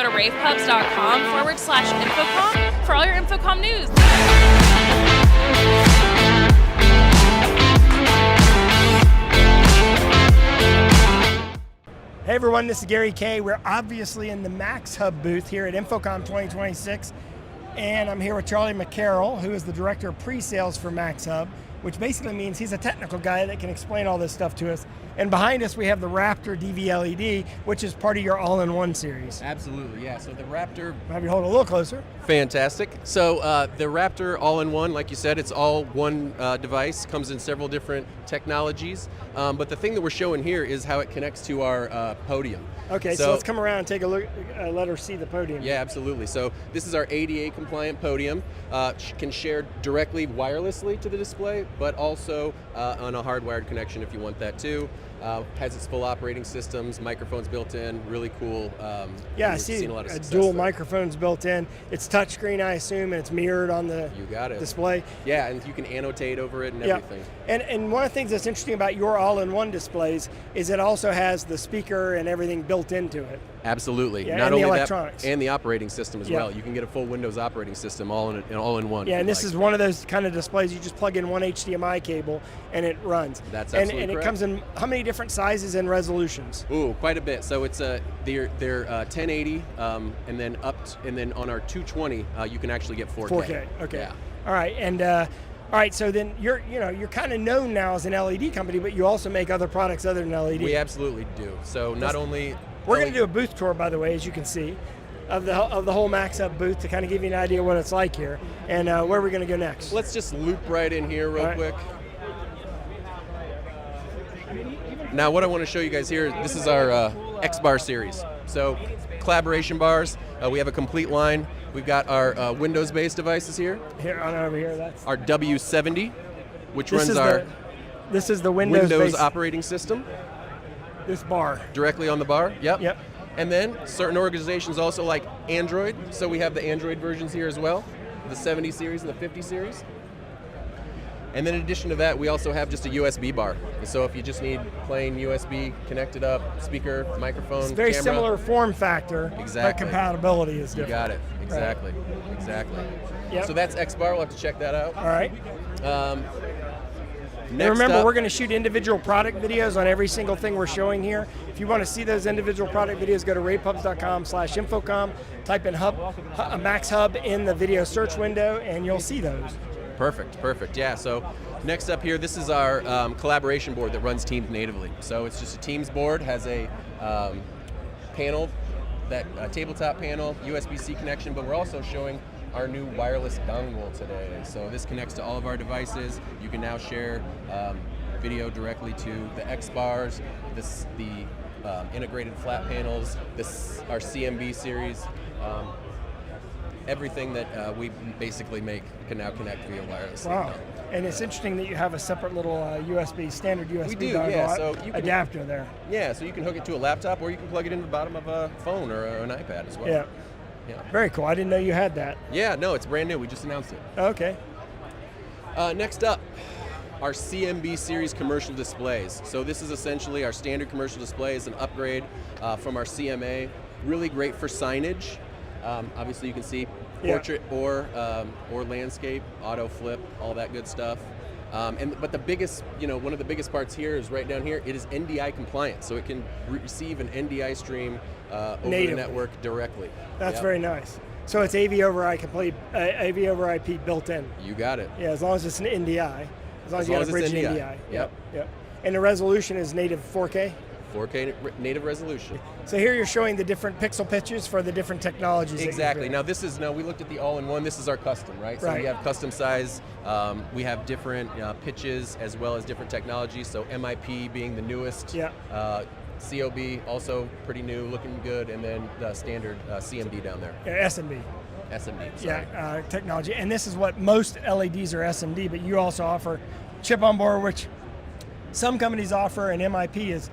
to ravepubs.com/InfoComm for all your InfoComm news. Hey everyone, this is Gary Kay. We're obviously in the MAXHUB booth here at InfoComm 2026, and I'm here with Charlie McCarrel, who is the Director of Pre-Sales for MAXHUB, which basically means he's a technical guy that can explain all this stuff to us. And behind us we have the Raptor LED, which is part of your all-in-one series. Absolutely, yeah. So the Raptor... Have you hold it a little closer. Fantastic. So the Raptor all-in-one, like you said, it's all one device, comes in several different technologies. But the thing that we're showing here is how it connects to our podium. Okay, so let's come around and take a look, let her see the podium. Yeah, absolutely. So this is our ADA compliant podium. Can share directly wirelessly to the display, but also on a hardwired connection if you want that too. Has its full operating systems, microphones built in, really cool. Yeah, I see dual microphones built in. It's touchscreen, I assume, and it's mirrored on the display. Yeah, and you can annotate over it and everything. And one of the things that's interesting about your all-in-one displays is it also has the speaker and everything built into it. Absolutely. Yeah, Not and only the electronics. that, and the operating system as well. You can get a full Windows operating system all in one. Yeah, and this is one of those kind of displays you just plug in one HDMI cable and it runs. That's absolutely and correct. It comes in how many different sizes and resolutions? Ooh, quite a bit. So it's they're 1080, and then and then on our 220, you can actually get 4K. 4K. Okay. Yeah. All right, and all right. So then you're kind of known now as an LED company, but you also make other products other than LED. We absolutely do. So not only we're going to do a booth tour, by the way, as you can see, of the whole MAXHUB booth to kind of give you an idea what it's like here, and where we're going to go next. Let's just loop right in here real quick. Now what I want to show you guys here, this is our X-Bar series. So collaboration bars, we have a complete line. We've got our Windows-based devices here. Here, on over here, that's our W70, which runs our this is the Windows operating system. This bar. Directly on the bar, yep. Yep. And then certain organizations also like Android, so we have the Android versions here as well, the 70 series and the 50 series. And then in addition to that, we also have just a USB bar. So if you just need plain USB connected up, speaker, microphone, it's very camera. similar form factor, exactly. But compatibility is different. You got it, exactly, right. Exactly. Yep. So that's X-Bar, we'll have to check that out. All right. And remember, we're going to shoot individual product videos on every single thing we're showing here. If you want to see those individual product videos, go to ravepubs.com/InfoComm, type in MAXHUB in the video search window, and you'll see those. Perfect, yeah. So next up here, this is our collaboration board that runs Teams natively. So it's just a Teams board, has a panel, a tabletop panel, USB-C connection, but we're also showing our new wireless dongle today. So this connects to all of our devices. You can now share video directly to the X-Bars, the integrated flat panels, our CMBB series. Everything that we basically make can now connect via wireless. Wow. And it's interesting that you have a separate little standard USB dongle adapter there. Yeah, so you can hook it to a laptop or you can plug it into the bottom of a phone or an iPad as well. Yeah. Very cool. I didn't know you had that. Yeah, no, it's brand new. We just announced it. Okay. Next up, our CMBB series commercial displays. So this is essentially our standard commercial display. It's an upgrade from our CMA. Really great for signage. Obviously, you can see portrait or landscape, auto flip, all that good stuff. But the biggest, one of the biggest parts here is right down here. It is NDI compliant, so it can receive an NDI stream over the network directly. That's very nice. So it's AV over IP built in. You got it. Yeah, as long as it's an NDI, as long as you have a bridge NDI. Yep. And the resolution is native 4K. 4K native resolution. So here you're showing the different pixel pitches for the different technologies. Exactly. Now we looked at the all-in-one. This is our custom, right? So we have custom size. We have different pitches as well as different technologies. So MIP being the newest. Yeah. COB also pretty new, looking good, and then the standard CMB down there. Yeah, SMB. SMD. Yeah, technology. And this is what most LEDs are SMD, but you also offer chip on board, which some companies offer, and MIP is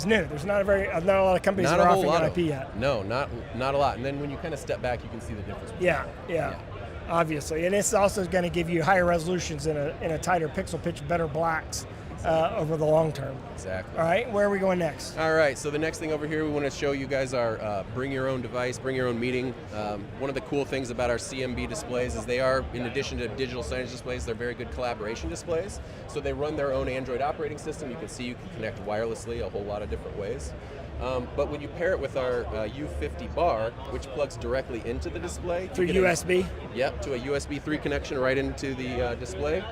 new. There's not a lot of companies that are offering MIP yet. No, not a lot. And then when you kind of step back, you can see the difference. Yeah. Obviously, and it's also going to give you higher resolutions in a tighter pixel pitch, better blacks. over the long term. Exactly. All right, where are we going next? All right, so the next thing over here we want to show you guys are bring your own device, bring your own meeting. One of the cool things about our CMB displays is they are, in addition to digital signage displays, they're very good collaboration displays. So they run their own Android operating system. You can see you can connect wirelessly a whole lot of different ways. But when you pair it with our U50 bar, which plugs directly into the display. Through USB? Yep, to a USB 3 connection right into the display.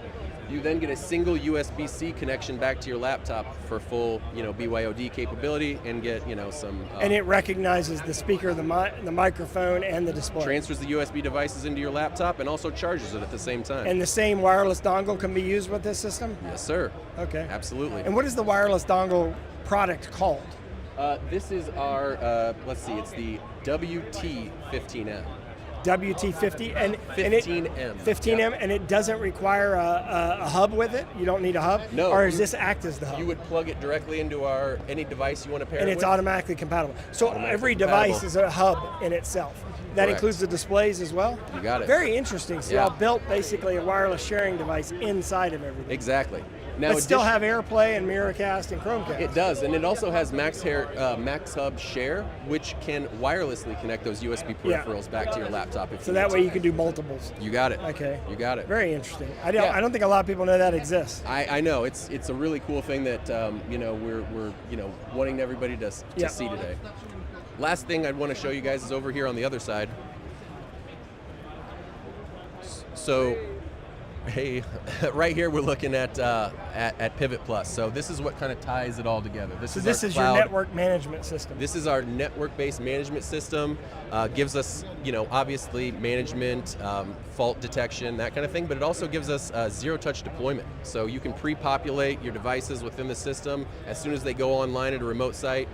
You then get a single USB-C connection back to your laptop for full, BYOD capability, and get, some. And it recognizes the speaker, the microphone, and the display. Transfers the USB devices into your laptop, and also charges it at the same time. And the same wireless dongle can be used with this system? Yes, sir. Okay. Absolutely. And what is the wireless dongle product called? This is our, let's see, it's the WT15M. WT50 and 15M. 15M, yep. And it doesn't require a hub with it? You don't need a hub? No. Or does this act as the hub? You would plug it directly into any device you want to pair it with. And it's automatically compatible. So every device is a hub in itself. That Correct. includes the displays as well? You got it. Very interesting. So y'all built basically a wireless sharing device inside of everything. Exactly. Now, but still have AirPlay and Miracast and Chromecast. It does, and it also has MAXHUB Share, which can wirelessly connect those USB peripherals back to your laptop. So that way you can do multiples. You got it. Okay. You got it. Very interesting. I don't think a lot of people know that exists. I know it's a really cool thing that we're wanting everybody to see today. Last thing I'd want to show you guys is over here on the other side. So. Hey, right here we're looking at Pivot Plus. So this is what kind of ties it all together. This is your network management system. This is our network-based management system. Gives us, obviously management, fault detection, that kind of thing, but it also gives us zero-touch deployment. So you can pre-populate your devices within the system. As soon as they go online at a remote site,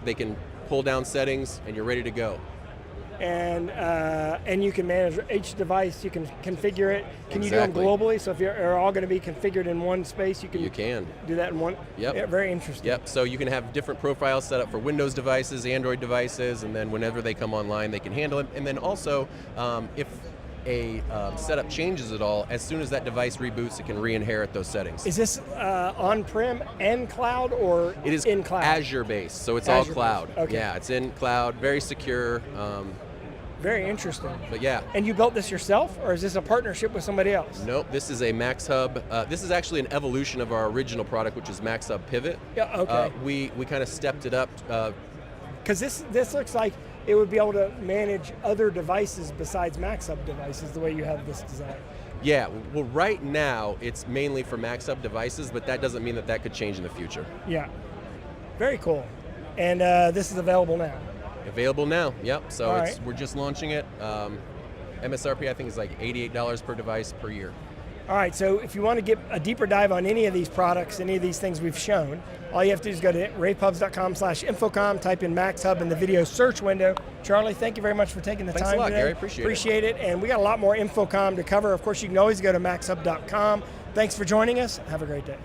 they can pull down settings and you're ready to go. And you can manage each device. You can configure it. Can you do them Exactly. globally? So if you're all going to be configured in one space, you can do that in one. Yep. Yeah, very interesting. Yep. So you can have different profiles set up for Windows devices, Android devices, and then whenever they come online, they can handle it. And then also, if a setup changes at all, as soon as that device reboots, it can re-inherit those settings. Is this on-prem and cloud, or it is in cloud? Azure-based, so it's all cloud. Okay. Yeah, it's in cloud, very secure. Very interesting. But yeah. And you built this yourself, or is this a partnership with somebody else? Nope, this is a MAXHUB. This is actually an evolution of our original product, which is MAXHUB Pivot. Yeah, okay. We kind of stepped it up. Because this looks like it would be able to manage other devices besides MAXHUB devices, the way you have this design. Yeah, well right now it's mainly for MAXHUB devices, but that doesn't mean that could change in the future. Yeah, very cool. And this is available now. Available now, yep. So We're just launching it. MSRP I think is like $88 per device per year. All right, so if you want to get a deeper dive on any of these products, any of these things we've shown, all you have to do is go to ravepubs.com/InfoComm, type in MAXHUB in the video search window. Charlie, thank you very much for taking the time today. Thanks a lot, Gary, appreciate it. And we got a lot more InfoComm to cover. Of course, you can always go to MAXHUB.com. Thanks for joining us. Have a great day.